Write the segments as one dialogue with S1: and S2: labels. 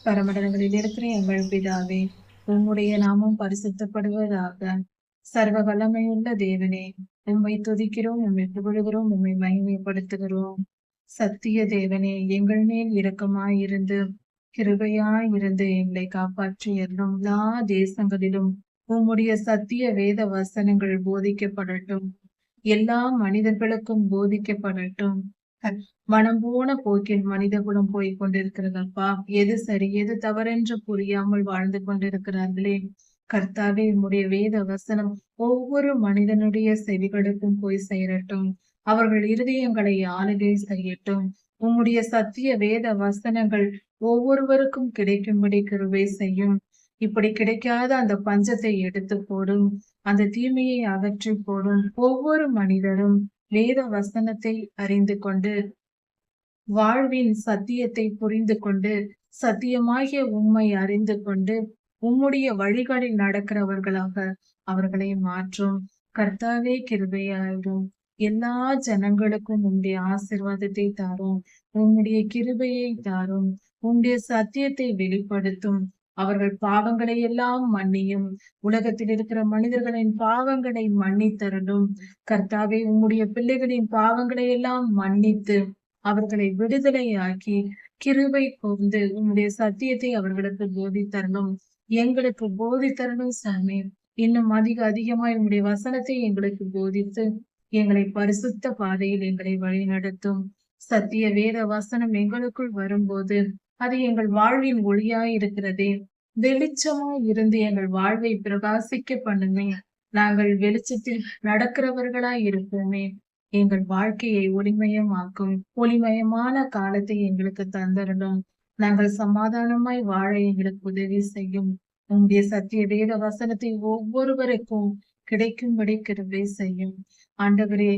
S1: பரமண்டலங்களில் இருக்கிற எங்கள் பிதாவே, உம்முடைய நாமம் பரிசுத்தப்படுவதாக. சர்வ வல்லமையுள்ள தேவனே, உம்மை துதிக்கிறோம், உம்மை புகழுகிறோம், உம்மை மகிமைப்படுத்துகிறோம். சத்திய தேவனே, எங்கள் மேல் இரக்கமாயிருந்து கிருபையாயிருந்து எங்களை காப்பாற்றி எல்லா தேசங்களிலும் உம்முடைய சத்திய வேத வசனங்கள் போதிக்கப்படட்டும். எல்லா மனிதர்களுக்கும் போதிக்கப்படட்டும். மனம் போன போக்கில் மனிதகுலம் போய் கொண்டிருக்கிறதப்பா. எது சரி எது தவறென்று புரியாமல் வாழ்ந்து கொண்டிருக்கிறார்களே. கர்த்தாவே, உம்முடைய வேத வசனம் ஒவ்வொரு மனிதனுடைய செவிகளுக்கும் போய் சேரட்டும். அவர்கள் இருதயங்களை ஆளுகை செய்யட்டும். உம்முடைய சத்திய வேத வசனங்கள் ஒவ்வொருவருக்கும் கிடைக்கும்படி கிருபை செய்யும். இப்படி கிடைக்காத அந்த பஞ்சத்தை எடுத்து போடும். அந்த தீமையை அகற்றி போடும். ஒவ்வொரு மனிதரும் வேத வசனத்தை அறிந்து கொண்டு வாழ்வின் சத்தியத்தை புரிந்து கொண்டு சத்தியமாகிய உம்மை அறிந்து கொண்டு உம்முடைய வழிகளில் நடக்கிறவர்களாக அவர்களை மாற்றும். கர்த்தாவே, கிருபையாயிரும். எல்லா ஜனங்களுக்கும் உம்முடைய ஆசீர்வாதத்தை தாரும். உம்முடைய கிருபையை தாரும். உம்முடைய சத்தியத்தை வெளிப்படுத்தும். அவர்கள் பாவங்களை எல்லாம் மன்னியும். உலகத்தில் இருக்கிற மனிதர்களின் பாவங்களை மன்னித்தருளும். கர்த்தாவே, உம்முடைய பிள்ளைகளின் பாவங்களை எல்லாம் மன்னித்து அவர்களை விடுதலையாக்கி கிருபை கூர்ந்து உம்முடைய சத்தியத்தை அவர்களுக்கு போதித்தரணும். எங்களுக்கு போதித்தரணும் சாமி. இன்னும் அதிகமாய் உம்முடைய வசனத்தை எங்களுக்கு போதித்து எங்களை பரிசுத்த பாதையில் எங்களை வழி நடத்தும். சத்திய வேத வசனம் எங்களுக்குள் வரும்போது அது எங்கள் வாழ்வின் ஒளியாய் இருக்கிறதே. வெளிச்சமாய் இருந்து எங்கள் வாழ்வை பிரகாசிக்க பண்ணுமே. நாங்கள் வெளிச்சத்தில் நடக்கிறவர்களாய் இருப்போமே. எங்கள் வாழ்க்கையை ஒளிமயமாக்கும். ஒளிமயமான காலத்தை எங்களுக்கு தந்தரணும். நாங்கள் சமாதானமாய் வாழ எங்களுக்கு உதவி செய்யும். உங்களுடைய சத்திய வேத வசனத்தை ஒவ்வொருவருக்கும் கிடைக்கும்படி கிருபை செய்யும். ஆண்டவரே,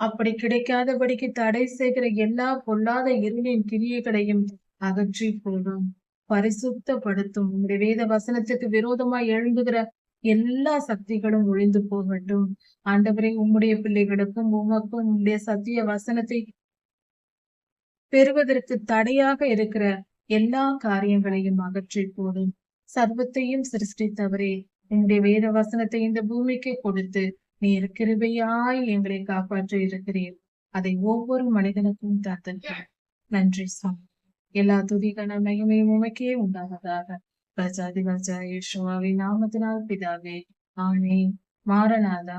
S1: அப்படி கிடைக்காதபடிக்கு தடை செய்கிற எல்லா பொல்லாத இருளின் கிரியைகளையும் அகற்றி போடும். பரிசுத்தப்படுத்தும். உங்களுடைய வேத வசனத்துக்கு விரோதமாய் எழுந்துகிற எல்லா சக்திகளும் ஒழிந்து போகட்டும். ஆண்டவரே, உம்முடைய பிள்ளைகளுக்கும் உமக்கும் உம்முடைய சத்திய வசனத்தை பெறுவதற்கு தடையாக இருக்கிற எல்லா காரியங்களையும் அகற்றி போடும். சர்வத்தையும் சிருஷ்டித்தவரே, உம்முடைய வேத வசனத்தை இந்த பூமிக்கு கொடுத்து நீர் கிருபையாய் எங்களை காப்பாற்றி இருக்கிறீர். அதை ஒவ்வொரு மனிதனுக்கும் தந்தீர். நன்றி சுவாமி. எல்லா துதிகன மகிமையும் உமக்கே உண்டாவதாக. பிரஜாதிபஜா இயேசுவின் நாமத்தினால் பிதாவே, ஆமென். மாரநாதா.